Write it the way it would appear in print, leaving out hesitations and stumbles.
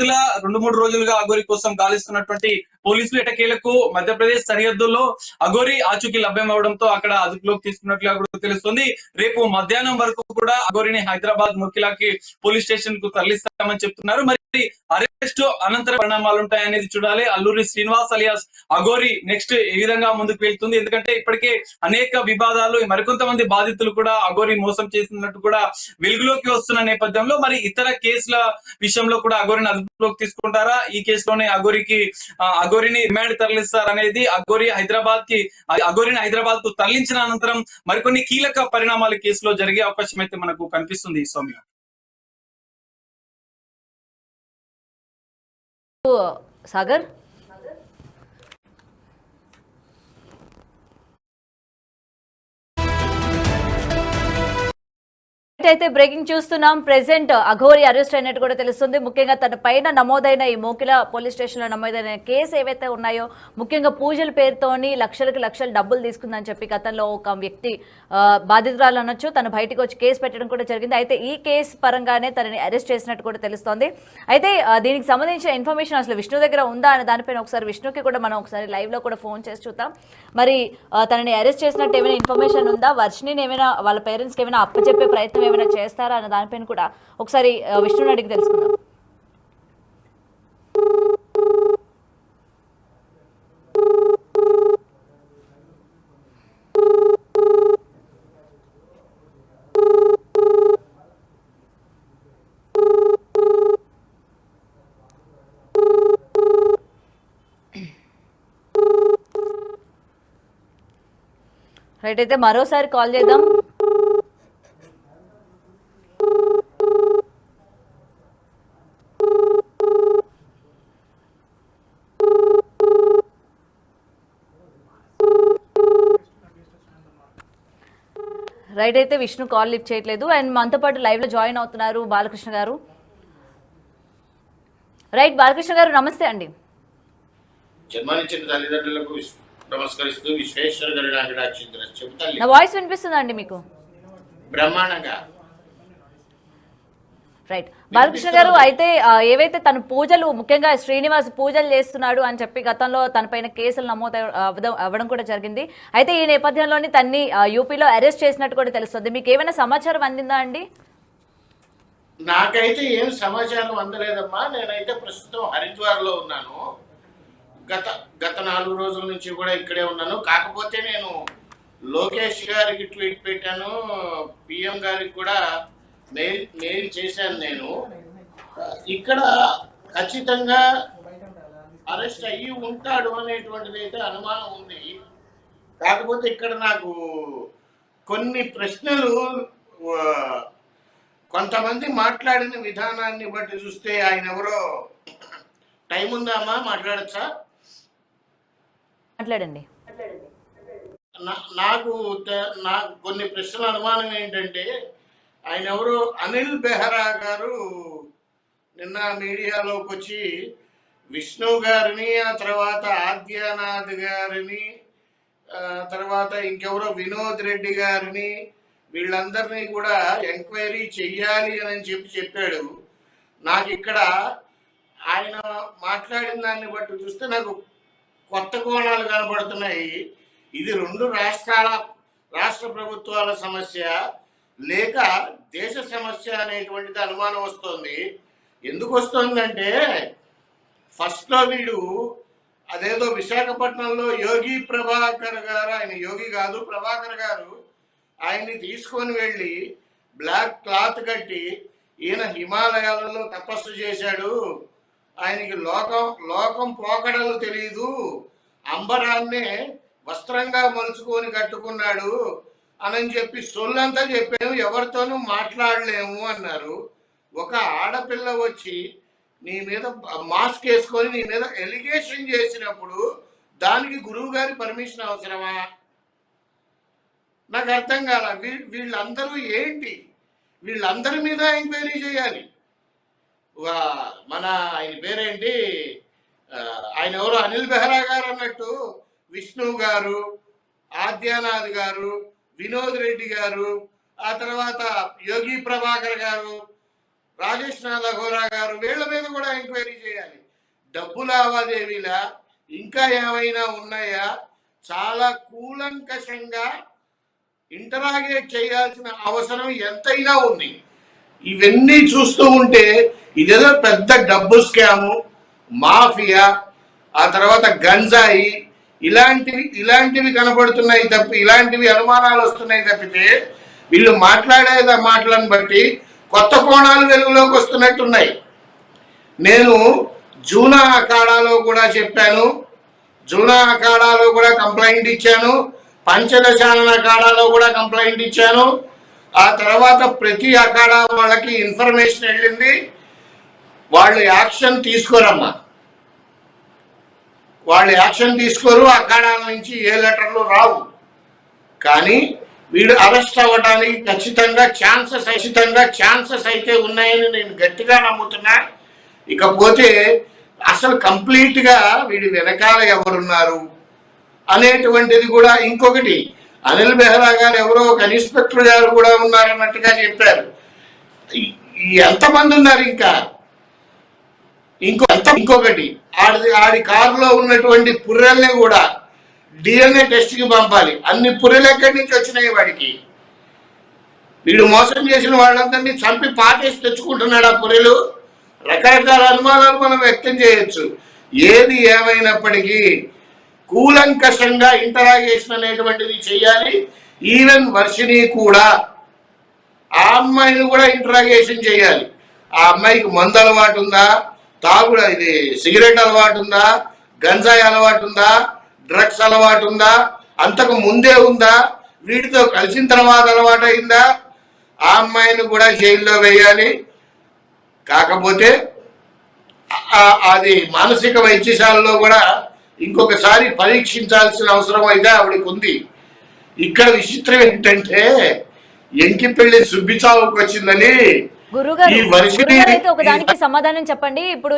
రోజుల 2-3 రోజులుగా అఘోరి కోసం గాలిస్తున్నటువంటి పోలీసులు ఎటకేలకు మధ్యప్రదేశ్ సరిహద్దుల్లో అఘోరి ఆచూకీ లభ్యం అవడంతో అక్కడ అదుపులోకి తీసుకున్నట్లుగా కూడా తెలుస్తుంది. రేపు మధ్యాహ్నం వరకు కూడా అఘోరిని హైదరాబాద్ ముఖిలాకి పోలీస్ స్టేషన్ కు తరలిస్తామని చెప్తున్నారు. మరి అరెస్ట్ అనంతర పరిణామాలు ఉంటాయనేది చూడాలి. అల్లూరి శ్రీనివాస్ అలియాస్ అఘోరి నెక్స్ట్ ఏ విధంగా ముందుకు వెళ్తుంది, ఎందుకంటే ఇప్పటికే అనేక వివాదాలు మరికొంతమంది బాధితులు కూడా అఘోరి మోసం చేసినట్టు కూడా వెలుగులోకి వస్తున్న నేపథ్యంలో మరి ఇతర కేసుల విషయంలో కూడా అఘోరిని అదుపులోకి తీసుకుంటారా, ఈ కేసులోనే అఘోరిని రిమాండ్ తరలిస్తారనేది అఘోరిని హైదరాబాద్ కు తరలించిన అనంతరం మరికొన్ని కీలక పరిణామాలు కేసులో జరిగే అవకాశం అయితే మనకు కనిపిస్తుంది. సౌమ్య, సాగర్, అయితే బ్రేకింగ్ చూస్తున్నాం. ప్రెసెంట్ అఘోరి అరెస్ట్ అయినట్టు కూడా తెలుస్తుంది. ముఖ్యంగా తన పైన నమోదైన ఈ మోకిల పోలీస్ స్టేషన్ లో నమోదైన కేసు ఏవైతే ఉన్నాయో, ముఖ్యంగా పూజల పేరుతోని లక్షలు డబ్బులు తీసుకుందని చెప్పి గతంలో ఒక వ్యక్తి బాధితురాలు అనొచ్చు తను బయటకు వచ్చి కేసు పెట్టడం కూడా జరిగింది. అయితే ఈ కేసు పరంగానే తనని అరెస్ట్ చేసినట్టు కూడా తెలుస్తోంది. అయితే దీనికి సంబంధించిన ఇన్ఫర్మేషన్ అసలు విష్ణు దగ్గర ఉందా అనే దానిపైన ఒకసారి విష్ణుకి కూడా మనం ఒకసారి లైవ్ లో కూడా ఫోన్ చేసి చూద్దాం. మరి తనని అరెస్ట్ చేసినట్టు ఏమైనా ఇన్ఫర్మేషన్ ఉందా, వర్షిని ఏమైనా వాళ్ళ పేరెంట్స్ కి ఏమైనా అప్పచెప్పే ప్రయత్నం ఏమైనా చేస్తారా అన్న దానిపైన కూడా ఒకసారి విష్ణుని అడిగి తెలుసుకుందాం. రైట్, అయితే మరోసారి కాల్ చేద్దాం. రైట్, అయితే విష్ణు కాల్ లిఫ్ట్ చేయట్లేదు. అండ్ మనతో పాటు లైవ్ లో జాయిన్ అవుతున్నారు బాలకృష్ణ గారు. రైట్, బాలకృష్ణ గారు నమస్తే అండి. జన్మనిచ్చిన తల్లిదండ్రులకు నమస్కరిస్తూ విశ్వేశ్వర నా వాయిస్ వినిపిస్తుందా అండి మీకు? బ్రహ్మాండంగా. రైట్, బాలకృష్ణ గారు, అయితే ఏవైతే తన పూజలు ముఖ్యంగా శ్రీనివాస్ పూజలు చేస్తున్నాడు అని చెప్పి గతంలో తన పైన కేసులు నమోదు అవ్వడం కూడా జరిగింది. అయితే ఈ నేపథ్యంలోని తన్ని యూపీలో అరెస్ట్ చేసినట్టు కూడా తెలుస్తుంది. మీకు ఏమైనా సమాచారం అందిందా అండి? నాకైతే ఏం సమాచారం అందలేదమ్మా. నేనైతే ప్రస్తుతం హరిద్వార్ లో ఉన్నాను. గత 4 రోజుల నుంచి కూడా ఇక్కడే ఉన్నాను. కాకపోతే నేను లోకేష్ గారికి ట్వీట్ పెట్టాను, పిఎం గారికి కూడా మెయిల్ చేశాను. నేను ఇక్కడ ఖచ్చితంగా అరెస్ట్ అయ్యి ఉంటాడు అనేటువంటిది అయితే అనుమానం ఉంది. కాకపోతే ఇక్కడ నాకు కొన్ని ప్రశ్నలు, కొంతమంది మాట్లాడిన విధానాన్ని బట్టి చూస్తే ఆయన ఎవరో, టైం ఉందా అమ్మా, మాట్లాడచ్చా? మాట్లాడండి. నాకు కొన్ని ప్రశ్నల అనుమానం ఏంటంటే, ఆయన ఎవరు అనిల్ బెహ్రా గారు నిన్న మీడియాలోకి వచ్చి విష్ణు గారిని, ఆ తర్వాత ఆద్యానాథ్ గారిని, తర్వాత ఇంకెవరో వినోద్ రెడ్డి గారిని, వీళ్ళందరినీ కూడా ఎంక్వైరీ చెయ్యాలి అని చెప్పాడు. నాకు ఇక్కడ ఆయన మాట్లాడిన దాన్ని బట్టి చూస్తే నాకు కొత్త కోణాలు కనబడుతున్నాయి. ఇది 2 రాష్ట్ర ప్రభుత్వాల సమస్య లేక దేశ సమస్య అనేటువంటిది అనుమానం వస్తుంది. ఎందుకు వస్తుందంటే, ఫస్ట్లో వీడు అదేదో విశాఖపట్నంలో యోగి ప్రభాకర్ గారు, ఆయన యోగి కాదు ప్రభాకర్ గారు, ఆయన్ని తీసుకొని వెళ్ళి బ్లాక్ క్లాత్ కట్టి ఈయన హిమాలయాలలో తపస్సు చేశాడు, ఆయనకి లోకం పోకడలు తెలియదు, అంబరాన్నే వస్త్రంగా మలుచుకొని కట్టుకున్నాడు అని చెప్పి సొల్లంతా చెప్పాము, ఎవరితోనూ మాట్లాడలేము అన్నారు. ఒక ఆడపిల్ల వచ్చి నీ మీద మాస్క్ వేసుకొని నీ మీద ఎలిగేషన్ చేసినప్పుడు దానికి గురువు గారి పర్మిషన్ అవసరమా? నాకు అర్థం కాల. వీళ్ళందరూ ఏంటి? వీళ్ళందరి మీద ఎంక్వైరీ చేయాలి. మన ఆయన పేరేంటి, ఆయన ఎవరు అనిల్ బెహ్రా గారు అన్నట్టు విష్ణు గారు, ఆద్యానాథ్ గారు, వినోద్ రెడ్డి గారు, ఆ తర్వాత యోగి ప్రభాకర్ గారు, రాజేష్ నాథ్ అఘోరా గారు, వీళ్ళ మీద కూడా ఎంక్వైరీ చేయాలి. డబ్బు లావాదేవీలా ఇంకా ఏమైనా ఉన్నాయా, చాలా కూలంకషంగా ఇంటరాగేట్ చేయాల్సిన అవసరం ఎంతైనా ఉంది. ఇవన్నీ చూస్తూ ఉంటే ఇదేదో పెద్ద డబ్బు స్కాము, మాఫియా, ఆ తర్వాత గంజాయి, ఇలాంటివి కనపడుతున్నాయి తప్ప, ఇలాంటివి అనుమానాలు వస్తున్నాయి తప్పితే వీళ్ళు మాట్లాడే మాటలను బట్టి కొత్త కోణాలు వెలుగులోకి వస్తున్నట్టున్నాయి. నేను జూనా అఖాడాలో కూడా చెప్పాను, జూనా అఖాడాలో కూడా కంప్లైంట్ ఇచ్చాను, పంచదశానన అఖాడాలో కూడా కంప్లైంట్ ఇచ్చాను. ఆ తర్వాత ప్రతి అఖాడా వాళ్ళకి ఇన్ఫర్మేషన్ వెళ్ళింది, వాళ్ళు యాక్షన్ తీసుకోరమ్మా, వాళ్ళు యాక్షన్ తీసుకోరు. అఖాడాల నుంచి ఏ లెటర్లు రావు. కానీ వీడు అరెస్ట్ అవ్వడానికి ఖచ్చితంగా ఛాన్సెస్ అయితే ఉన్నాయని నేను గట్టిగా నమ్ముతున్నా. ఇకపోతే అసలు కంప్లీట్గా వీడి వెనకాల ఎవరున్నారు అనేటువంటిది కూడా ఇంకొకటి. అనిల్ బెహ్రా గారు ఎవరో ఒక ఇన్స్పెక్టర్ గారు కూడా ఉన్నారన్నట్టుగా చెప్పారు. ఎంతమంది ఉన్నారు ఇంకా? ఇంకొకటి ఆడి కారులో ఉన్నటువంటి పుర్రెల్ని కూడా DNA టెస్ట్కి పంపాలి. అన్ని పుర్రెలు ఎక్కడి నుంచి వచ్చినాయి వాడికి? వీడు మోసం చేసిన వాళ్ళందరినీ చంపి పాటేసి తెచ్చుకుంటున్నాడు ఆ పుర్రెలు. రకరకాల అనుమానాలు మనం వ్యక్తం చేయొచ్చు. ఏది ఏమైనప్పటికీ కూలంకషంగా ఇంటరాగేషన్ అనేటువంటిది చేయాలి. ఈవెన్ వర్షిని కూడా, ఆ అమ్మాయిని కూడా ఇంటరాగేషన్ చేయాలి. ఆ అమ్మాయికి మందు అలవాటు ఉందా, తాగుడు ఇది సిగరెట్ అలవాటు ఉందా, గంజాయి అలవాటు ఉందా, డ్రగ్స్ అలవాటు ఉందా, అంతకు ముందే ఉందా, వీటితో కలిసిన తర్వాత అలవాటు అయిందా, ఆ అమ్మాయిని కూడా జైల్లో వేయాలి. కాకపోతే అది మానసిక వైద్యశాలలో కూడా ఇంకొకసారి పరీక్షించాల్సిన అవసరం అయితే ఆవిడకి ఉంది. ఇక్కడ విచిత్రం ఏంటంటే ఎంకిపెళ్లి సుబ్బిచావుకు వచ్చిందని గురుగారు ఈ వర్షిని అయితే ఒకదానికి సమాధానం చెప్పండి. ఇప్పుడు